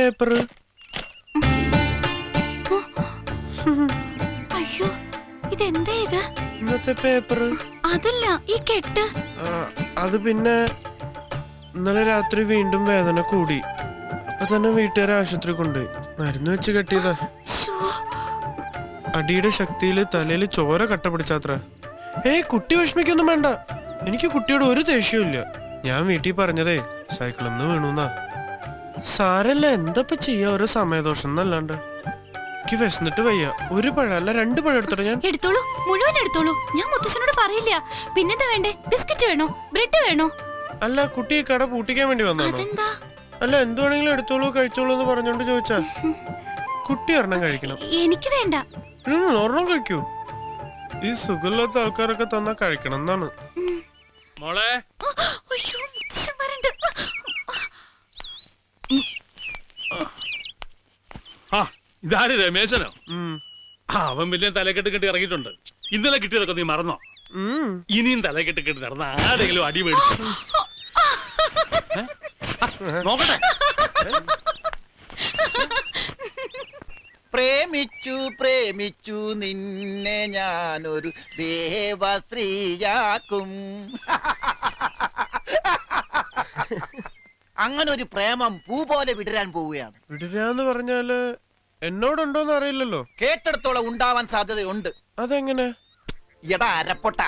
Paper. അയ്യോ ഇതെന്താ ഇത്? ഇന്നത്തെ പേപ്പർ അതല്ല ഈ കെട്ട്. അത് പിന്നെ ഇന്നലെ രാത്രി വീണ്ടും വേദന കൂടി. അപ്പൊ തന്നെ വീട്ടുകാരെ ആശുപത്രി കൊണ്ടുപോയി മരുന്ന് വെച്ച് കെട്ടിയതാ. അടിയുടെ ശക്തിയില് തലയിൽ ചോര കട്ട പിടിച്ചാത്ര. കുട്ടി വിഷമിക്കൊന്നും വേണ്ട, എനിക്ക് കുട്ടിയോട് ഒരു ദേഷ്യവും ഇല്ല. ഞാൻ വീട്ടിൽ പറഞ്ഞതേ സൈക്കിളിൽ നിന്ന് വീണുന്നാ. സാരല്ല, എന്തപ്പ ചെയ്യാ, ഓരോ സമയദോഷം എന്നല്ലാണ്ട്. എനിക്ക് വിശന്നിട്ട് വയ്യ. ഒരു പഴം അല്ല 2 പഴം എടുത്തോളൂ. ഞാൻ എടുത്തോളൂ, മുഴുവൻ എടുത്തോളൂ. ഞാൻ മുത്തശ്ശനോട് പറയില്ല. പിന്നെന്താ വേണ്ടേ? ബിസ്ക്കറ്റ് വേണോ, ബ്രെഡ് വേണോ? അല്ല, കുട്ടി കട പൂട്ടിക്കാൻ വേണ്ടി വന്നാണോ? അല്ല, എന്ത് വേണമെങ്കിലും എടുത്തോളൂ കഴിച്ചോളൂ എന്ന് പറഞ്ഞോണ്ട് ചോദിച്ചാ. കുട്ടി ഒരെണ്ണം കഴിക്കണം. എനിക്ക് വേണ്ട. ഒരെണ്ണം കഴിക്കൂ. ഈ സുഖമില്ലാത്ത ആൾക്കാരൊക്കെ തന്നാ കഴിക്കണം എന്നാണ്. മോളെ ഇതാര് രമേശനോ? അവൻ വലിയ തലക്കെട്ട് കെട്ടി ഇറങ്ങിയിട്ടുണ്ട്. ഇന്നലെ കിട്ടിയതൊക്കെ നീ മറന്നോ? ഇനിയും തലക്കെട്ട് കെട്ടി നടന്ന ആരെങ്കിലും അടി മേടിച്ചു നോക്കട്ടെ. പ്രേമിച്ചു പ്രേമിച്ചു നിന്നെ ഞാനൊരു ദേവസ്ത്രീയാക്കും. അങ്ങനെ ഒരു പ്രേമം പൂ പോലെ വിടരാൻ പോവുകയാണ്. വിടരാന്ന് പറഞ്ഞാല് എന്നോടുണ്ടോന്ന് അറിയില്ലല്ലോ. കേട്ടെടുത്തോളം ഉണ്ടാവാൻ സാധ്യതയുണ്ട്. അതെങ്ങനെ? എടാ അരപ്പൊട്ട,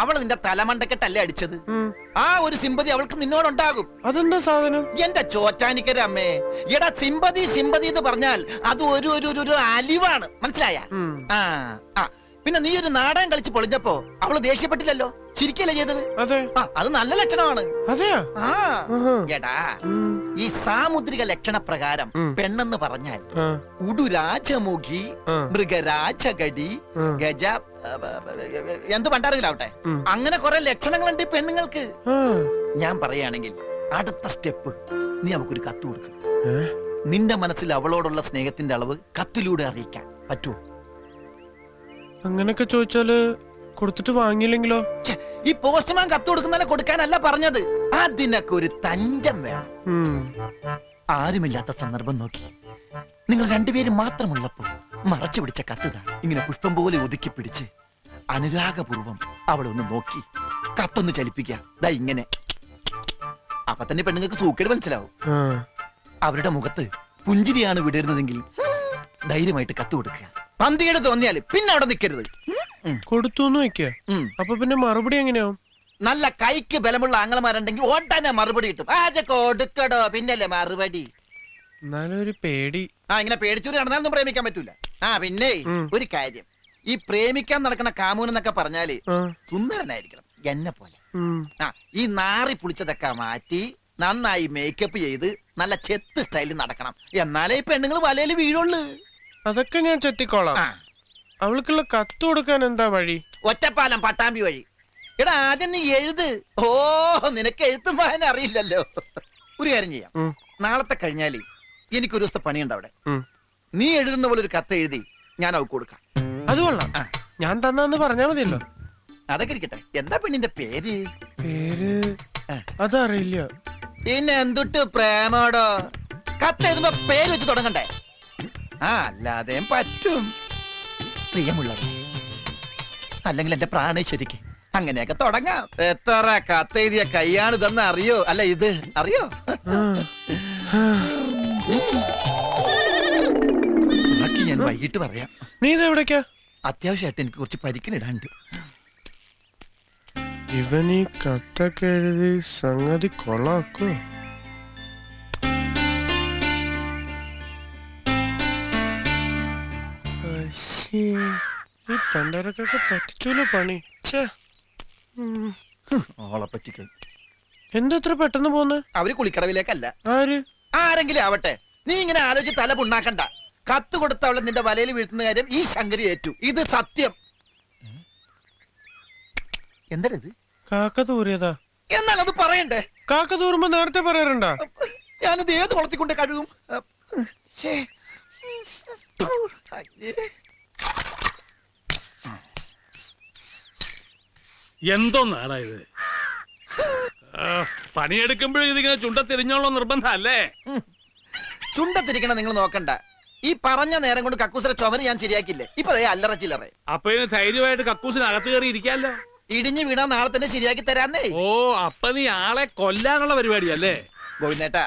അവൾ നിന്റെ തലമണ്ടക്കെട്ടല്ലേ അടിച്ചത്. ആ ഒരു സിമ്പതി അവൾക്ക് നിന്നോടുണ്ടാകും. അതെന്താ സാധനം? എന്റെ ചോറ്റാനിക്കര അമ്മേ, എടാ സിമ്പതി സിമ്പതി എന്ന് പറഞ്ഞാൽ അത് ഒരു അലിവാണ്, മനസ്സിലായ? പിന്നെ നീ ഒരു നാടകം കളിച്ച് പൊളിഞ്ഞപ്പോ അവള് ദേഷ്യപ്പെട്ടില്ലല്ലോ, ചിരിക്കല്ലേ ചെയ്തത്? അത് നല്ല ലക്ഷണമാണ്. എടാ, ഈ സാമുദ്രിക ലക്ഷണ പ്രകാരം പെണ്ണെന്ന് പറഞ്ഞാൽ ഉടുരാജമുഖി, മൃഗരാജകടി, ഗജ എന്ത് പണ്ടാറിയിലാവട്ടെ, അങ്ങനെ കുറെ ലക്ഷണങ്ങളുണ്ട് പെണ്ണുങ്ങൾക്ക്. ഞാൻ പറയുകയാണെങ്കിൽ അടുത്ത സ്റ്റെപ്പ് നീ അവക്കൊരു കത്ത് കൊടുക്കണം. നിന്റെ മനസ്സിൽ അവളോടുള്ള സ്നേഹത്തിന്റെ അളവ് കത്തിലൂടെ അറിയിക്കാൻ പറ്റുമോ? അങ്ങനൊക്കെ ചോദിച്ചാല് കൊടുത്തിട്ട് വാങ്ങിയില്ലെങ്കിലോ? ഈ പോസ്റ്റ്മാൻ കത്ത് കൊടുക്കുന്നതിനെ കൊടുക്കാനല്ല പറഞ്ഞത്, അതിനൊക്കെ ഒരു തഞ്ചം വേണം. ആരുമില്ലാത്ത സന്ദർഭം നോക്കി നിങ്ങൾ രണ്ടുപേരും മാത്രമുള്ളപ്പോ മറച്ചു പിടിച്ച കത്തുതാ ഇങ്ങനെ പുഷ്പം പോലെ ഒതുക്കി പിടിച്ച് അനുരാഗപൂർവം അവളെ ഒന്ന് നോക്കി കത്തൊന്ന് ചലിപ്പിക്കുക. ദാ ഇങ്ങനെ. അപ്പൊ തന്നെ പെണ്ണുങ്ങൾക്ക് സൂക്കേട് മനസ്സിലാവും. അവരുടെ മുഖത്ത് പുഞ്ചിരിയാണ് വിടരുന്നതെങ്കിൽ ധൈര്യമായിട്ട് കത്ത് കൊടുക്കുക. പന്തിയുടെ തോന്നിയാല് പിന്നെ അവിടെ നിൽക്കരുത്. കൊടുത്തു വെക്ക. അപ്പൊ പിന്നെ മറുപടി എങ്ങനെയാവും? നല്ല കൈക്ക് ബലമുള്ള ആങ്ങളമാരുണ്ടെങ്കിൽ ഓട്ടാനെ മറുപടി കിട്ടും. കൊടുക്കടോ, പിന്നല്ലേ മറുപടി. എന്നാലും ഒരു പേടി. ഇങ്ങനെ പേടിച്ചൂരി നടന്നാലൊന്നും പ്രേമിക്കാൻ പറ്റൂല. പിന്നെ ഒരു കാര്യം, ഈ പ്രേമിക്കാൻ നടക്കുന്ന കാമൂൻ എന്നൊക്കെ പറഞ്ഞാല് സുന്ദരനായിരിക്കണം, എന്നെ പോലെ. ഈ നാറി പുളിച്ചതൊക്കെ മാറ്റി നന്നായി മേക്കപ്പ് ചെയ്ത് നല്ല ചെത്ത് സ്റ്റൈലിൽ നടക്കണം. എന്നാലേ ഈ പെണ്ണുങ്ങൾ വലയിൽ വീഴുള്ളൂ. അതൊക്കെ ഞാൻ ചെത്തിക്കോളാം. അവൾക്കുള്ള കത്ത് കൊടുക്കാൻ എന്താ വഴി? ഒറ്റപ്പാലം പട്ടാമ്പി വഴി. എടാ ആദ്യം നീ എഴുത്. നിനക്ക് എഴുത്തും വായന അറിയില്ലല്ലോ. ഒരു കാര്യം ചെയ്യാം, നാളത്തെ കഴിഞ്ഞാല് എനിക്കൊരു ദിവസത്തെ പണിയുണ്ട് അവിടെ. നീ എഴുതുന്ന പോലെ ഒരു കത്ത് എഴുതി ഞാൻ അവൾക്ക് കൊടുക്കാം. അത് കൊള്ളാം. ഞാൻ തന്നാന്ന് പറഞ്ഞാ മതിയല്ലോ. അതൊക്കെ ഇരിക്കട്ടെ, എന്താ പെണ്ണിന്റെ പേര്? പേര് അതറിയില്ല. പിന്നെ എന്തുട്ട് പ്രേമോടോ? കത്ത് എഴുതുമ്പോ പേര് വെച്ച് തുടങ്ങണ്ടേ? അല്ലാതെ പറ്റും. പ്രിയമുള്ളത്, അല്ലെങ്കിൽ എന്റെ പ്രാണേശ്വരിക്ക്, അങ്ങനെയൊക്കെ തുടങ്ങാം. എത്ര കത്തെഴുതിയ കൈയാണ് ഇതെന്ന് അറിയോ? അല്ല ഇത് അറിയോ? ബാക്കി ഞാൻ വൈകിട്ട് പറയാം. നീ ഇത് എവിടേക്കാ? അത്യാവശ്യമായിട്ട് എനിക്ക് കുറച്ച് പരിക്കിനിടാണ്ട്. ഇവൻ ഈ കത്തൊക്കെ എഴുതി സംഗതി കൊള്ളാക്കോ? ഈ പണ്ടരക്കൊക്കെ പറ്റിച്ചൂലോ പണി. ആളെ പറ്റിക്കും. എന്തത്ര പെട്ടെന്ന് പോന്ന്? അവര് കുളിക്കടവിലേക്കല്ല. ആര്? ആരെങ്കിലും ആവട്ടെ, നീ ഇങ്ങനെ ആലോചിച്ച് തല പുണ്ണാക്കണ്ട. കത്ത് കൊടുത്തവളെ നിന്റെ വലയിൽ വീഴ്ത്തുന്ന കാര്യം ഈ ശങ്കരി ഏറ്റു. ഇത് സത്യം. എന്താ ഇത്? കാക്ക തൂറിയതാ. എന്നാൽ അത് പറയണ്ടേ? കാക്ക തൂറുമ്പോ നേരത്തെ പറയാറുണ്ടാ? ഞാനിത് ഏത് കുളത്തിക്കൊണ്ട് കഴുകും? എന്തോന്നാടാ ഇത്? പണിയെടുക്കുമ്പോഴും ഇതിങ്ങനെ ചുണ്ട തിരിഞ്ഞോളോ നിർബന്ധം അല്ലേ? ചുണ്ടത്തിരിക്കണ നിങ്ങൾ നോക്കണ്ട. ഈ പറഞ്ഞ നേരം കൊണ്ട് കക്കൂസര ചുമര് ഞാൻ ശരിയാക്കില്ലേ. ഇപ്പൊ ദേ അല്ലറ ചില്ലറ. അപ്പൊ ഇതിന് ധൈര്യമായിട്ട് കക്കൂസിന് അകത്ത് കയറി ഇരിക്കാല്ലോ. ഇടിഞ്ഞു വീണാ നാളെ തന്നെ ശരിയാക്കി തരാന്നേ. ഓ, അപ്പൊ നീ ആളെ കൊല്ലാനുള്ള പരിപാടിയല്ലേ? ഗോവിന്ദേട്ടാ,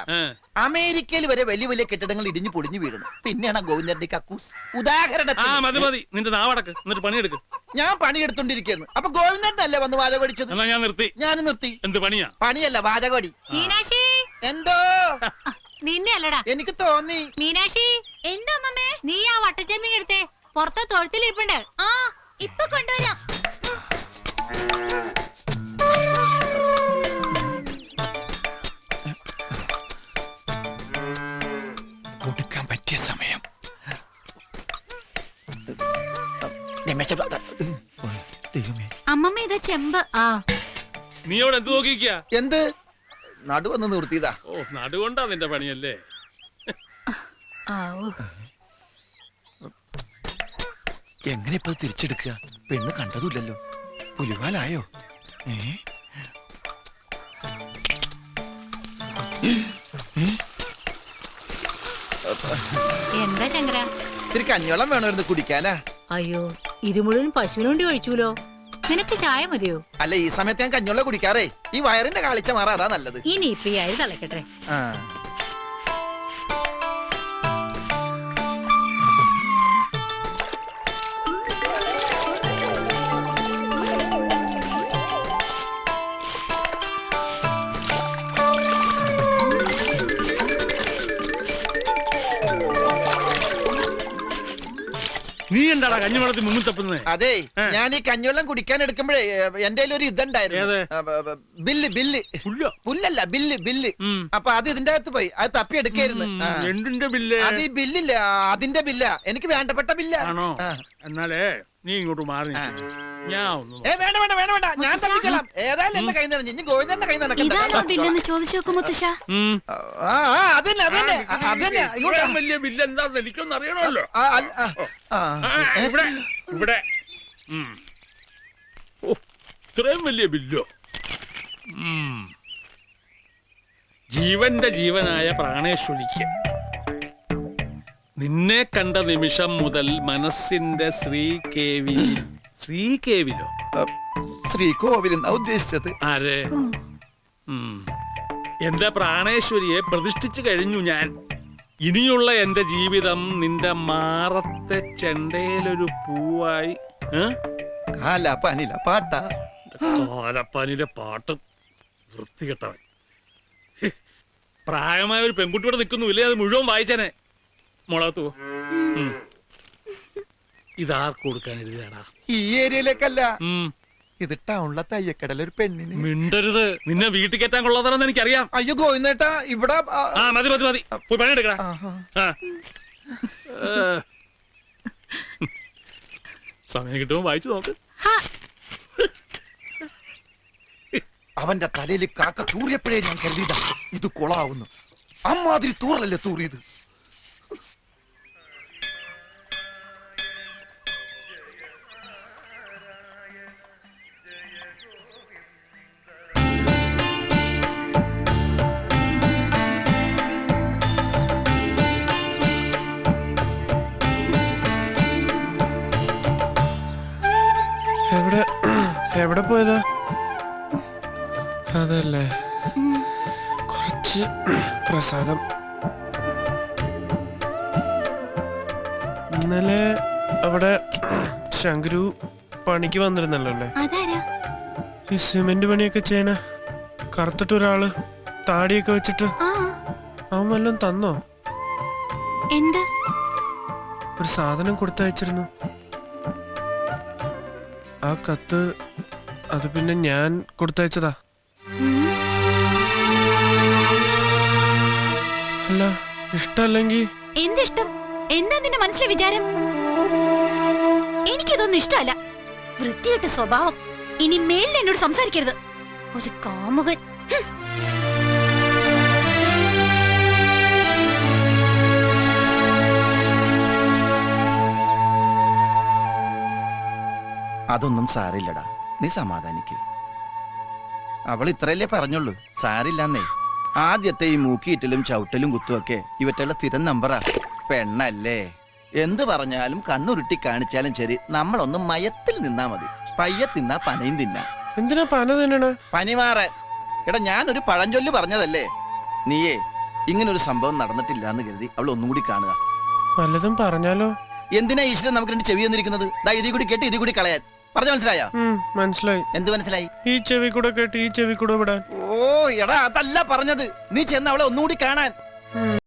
അമേരിക്കയിൽ വരെ വലിയ വലിയ കെട്ടിടങ്ങൾ ഇടിഞ്ഞു പൊടിഞ്ഞു വീഴണം. പിന്നെയാണ് ഗോവിന്ദന്റെ കക്കൂസ്. ഉദാഹരണത്തിന് മതി മതി, നിന്റെ നാവടക്ക്, എന്നിട്ട് പണിയെടുക്ക്. ഞാൻ പണിയെടുത്തോണ്ടിരിക്കുന്നു. അപ്പൊ ഗോവിന്ദനല്ലേ വന്ന് വാചകം അടിച്ചത്? എന്നാ ഞാൻ നിർത്തി. ഞാൻ നിർത്തി. എന്ത് പണിയാ? പണിയല്ല, വാചകടി. മീനാക്ഷി, എന്തോ നിന്നെ അല്ലടാ, എനിക്ക് തോന്നി. മീനാക്ഷി. എന്താ അമ്മമ്മേ? നീ ആ വട്ടച്ചെമ്മീൻ എടുത്തേ, പുറത്തെ തൊഴുത്തിലിരിപ്പുണ്ട്. ആ, ഇപ്പൊ കൊണ്ടുവരാം. കൊടുക്കാൻ പറ്റിയ സമയം. അമ്മമ്മ ഇതാ ചെമ്പ്. ആ, നീ അവിടെ എന്ത് നോക്കിക്ക? എന്ത് നടുവന്ന് നിർത്തിയതാ. ഓ, നടുകൊണ്ടാ നിന്റെ പണിയല്ലേ? എങ്ങനെ ഇപ്പൊ തിരിച്ചെടുക്കുക? പെണ്ണ് കണ്ടതുമില്ലല്ലോ. പുലിവാലായോ? എന്താ ചങ്കര? ഇത്തിരി കഞ്ഞോളം വേണമായിരുന്നു കുടിക്കാനാ. അയ്യോ, ഇത് മുഴുവൻ പശുവിന് വേണ്ടി ഒഴിച്ചൂലോ. നിനക്ക് ചായ മതിയോ? അല്ല, ഈ സമയത്ത് ഞാൻ കഞ്ഞോളം കുടിക്കാറേ. ഈ വയറിന്റെ കാളിച്ച മാറാ, അതാ നല്ലത്. ഇനി ഇപ്പൊ ഈ അരി തിളക്കട്ടെ. നീ എന്താടാ കഞ്ഞിവെള്ളത്തിൽ മുങ്ങി തപ്പുന്നേ? അതെ, ഞാൻ ഈ കഞ്ഞോളം കുടിക്കാൻ എടുക്കുമ്പോഴേ എന്റെ ഒരു ഇതുണ്ടായിരുന്നു. ബില്ല് ബില്ല് പുല്ലല്ല, ബില്ല് ബില്ല്. അപ്പൊ അത് ഇതിന്റെ അകത്ത് പോയി. അത് തപ്പി എടുക്കായിരുന്നു. എന്തിന്റെ ബില്ല്? അത് ഈ ബില്ലില്ല, അതിന്റെ ബില്ല. എനിക്ക് വേണ്ടപ്പെട്ട ബില്ല. എന്നാലേ നീ ഇങ്ങോട്ട് മാറി. വേണ്ട വേണ്ട വേണ്ട വേണ്ട, ഞാൻ തപ്പിக்கலாம். ഏതായാലും എന്റെ കൈ നിറഞ്ഞു. ഇനി ഗോവിന്ദന്റെ കൈ ഇതാണോ ബില്ലെന്ന് ചോദിച്ചു നോക്കും മുത്തശ്ശ. അതന്നെ അതന്നെ അതന്നെ. വലിയ ബില്ല് എന്താണെന്ന് എനിക്കൊന്നും അറിയണമല്ലോ. ഇവിടെ ഇവിടെ ഇത്രയും വലിയ ബില്ലോ? ജീവന്റെ ജീവനായ പ്രാണേശ്വരിക്ക് നിന്നെ കണ്ട നിമിഷം മുതൽ മനസ്സിന്റെ ശ്രീകേവിലോ ശ്രീകോവിലെന്നാ ഉദ്ദേശിച്ചത്. ആരെ? എന്റെ പ്രാണേശ്വരിയെ പ്രതിഷ്ഠിച്ചു കഴിഞ്ഞു ഞാൻ. ഇനിയുള്ള എന്റെ ജീവിതം നിന്റെ മാറത്തെ ചെണ്ടയിലൊരു പൂവായി. കാലപ്പാനിലെ പാട്ട് വൃത്തികെട്ടവൻ. പ്രായമായ ഒരു പെൺകുട്ടിയോടെ നിൽക്കുന്നു ഇല്ലേ? അത് മുഴുവൻ വായിച്ചനെ. മുളകത്തു ഇതാർക്ക് കൊടുക്കാൻ എഴുതിയാടാ? ഈ ഏരിയയിലേക്കല്ല, ഇത് ടൗണിലെ തയ്യക്കടല ഒരു പെണ്ണിന്. മിണ്ടരുത്, നിന്നെ വീട്ടിൽ കയറ്റാൻ കൊള്ളാത്തതെന്ന് എനിക്കറിയാം. അയ്യോ ഗോവിന്ദേട്ടാ, ഇവിടെ മതി മതി മതി, പോയി പണിയെടുക്കടാ. സമയം കിട്ടുമ്പോ വായിച്ചു നോക്ക്. അവന്റെ തലയിൽ കാക്ക തൂറിയപ്പോഴേ ഞാൻ കരുതിയതാ ഇത് കൊളാവുന്നു. അമ്മാതിരി തൂറലല്ലേ തൂറിയത്. എവിടെ എവിടെ പോയതാ? അതല്ലേ, കുറച്ച് പ്രസാദം. ഇന്നലെ അവിടെ ശങ്കരു പണിക്ക് വന്നിരുന്നല്ലോ അല്ലേ? അതാരാ? ഈ സിമെന്റ് പണിയൊക്കെ ചെയ്യണ കറുത്തിട്ടൊരാള്, താടിയൊക്കെ വെച്ചിട്ട്. അവൻ വല്ലതും തന്നോ? എന്ത്? ഒരു സാധനം കൊടുത്തയച്ചിരുന്നു. ആ കത്ത് അത് പിന്നെ ഞാൻ കൊടുത്തയച്ചതാ. അല്ല, ഇഷ്ടല്ലെങ്കിൽ എന്തിഷ്ടം? എന്താ നിന്റെ മനസ്സിലെ വിചാരം? എനിക്കിതൊന്നും ഇഷ്ടമല്ല. വൃത്തികെട്ട സ്വഭാവം. ഇനി മേലിൽ എന്നോട് സംസാരിക്കരുത്. ഒരു കാമുകൻ. അതൊന്നും സാരില്ലടാ, നീ സമാധാനിക്ക്. അവൾ ഇത്രയല്ലേ പറഞ്ഞുള്ളൂ, സാരില്ലെന്നേ. ആദ്യത്തെ ഈ മൂക്കിയിറ്റലും ചവിട്ടലും കുത്തുമൊക്കെ ഇവറ്റുള്ള സ്ഥിരം നമ്പറാ. പെണ്ണല്ലേ, എന്ത് പറഞ്ഞാലും കണ്ണുരുട്ടി കാണിച്ചാലും ശരി, നമ്മളൊന്ന് മയത്തിൽ നിന്നാ മതി. പയ്യെ തിന്നാ പനയും തിന്നാ. എന്തിനാ പന തിന്നണ? പനി മാറാൻ. എടാ ഞാനൊരു പഴഞ്ചൊല്ല് പറഞ്ഞതല്ലേ. നീയേ ഇങ്ങനൊരു സംഭവം നടന്നിട്ടില്ല എന്ന് കരുതി അവൾ ഒന്നും കൂടി കാണുക. വല്ലതും പറഞ്ഞാലോ? എന്തിനാ ഈശ്വരൻ നമുക്ക് രണ്ട് ചെവി വന്നിരിക്കുന്നത്? ദാ ഇതി കൂടി കേട്ട് ഇതി കൂടി കളയാൻ. പറഞ്ഞ മനസ്സിലായോ? മനസ്സിലായി. എന്ത് മനസ്സിലായി? ഈ ചെവി കൂടെ കേട്ട് ഈ ചെവി കൂടെ വിടാൻ. ഓ എടാ അതല്ല പറഞ്ഞത്. നീ ചെന്ന് അവളെ ഒന്നുകൂടി കാണാൻ.